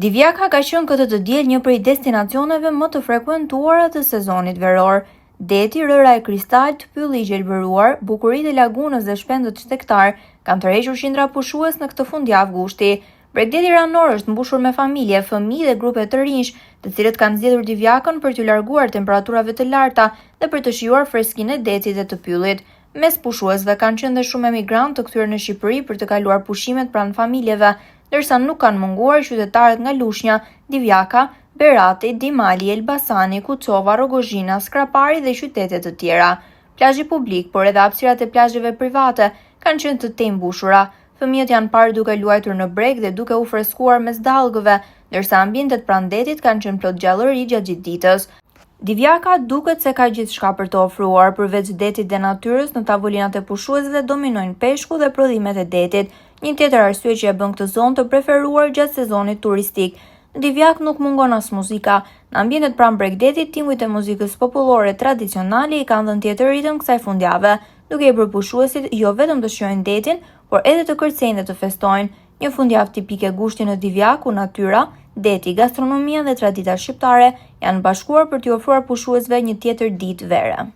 Divjaka ka qenë këtë të diel një prej destinacioneve më të frekuentuara të sezonit veror. Deti, rëra e kristalt, pylli i gjelbëruar, bukuritë e lagunës dhe shpendët shtektar kanë tërhequr qindra pushues në këtë fundjavë gushti. Bregdeti ranor është mbushur me familje, fëmijë dhe grupe të rinj, të cilët kanë zgjedhur Divjakën për t'u larguar temperaturave të larta dhe për të shijuar freskinë e detit dhe të pyllit. Mes pushuesve kanë qenë dhe shumë emigrantë të kthyer në Shqipëri për të kaluar pushimet pranë familjeve, ndërsa nuk kanë munguar qytetarët nga Lushnja, Divjaka, Berati, Dimali, Elbasani, Kucova, Rogozhina, Skrapari dhe qytete të tjera. Plazhi publik, por edhe hapësirat e plazheve private kanë qenë të tej mbushura. Fëmijët janë parë duke luajtur në breg dhe duke u freskuar mes dallgëve, ndërsa ambientet pranë detit kanë qenë plot gjallëri gjatë gjithë ditës. Divjaka duket se ka gjithçka për të ofruar, përveç detit dhe natyrës, në tavolinat e pushuesve dominojnë peshku dhe prodhimet e detit, një tjetër arsye që e bën këtë zonë të preferuar gjatë sezonit turistik. Në Divjak nuk mungon as muzika. Në ambientet pranë Bregdetit, timujt e muzikës popullore tradicionale i kanë dhënë tjetër ritëm kësaj fundjave, duke i bërë pushuesit jo vetëm të shijojnë detin, por edhe të kërcejnë dhe të festojnë. Një fundjavë tipike gushti në Divjak, ku natyra, deti, gastronomia dhe tradita shqiptare janë bashkuar për t'i ofruar pushuesve një tjetër ditë vere.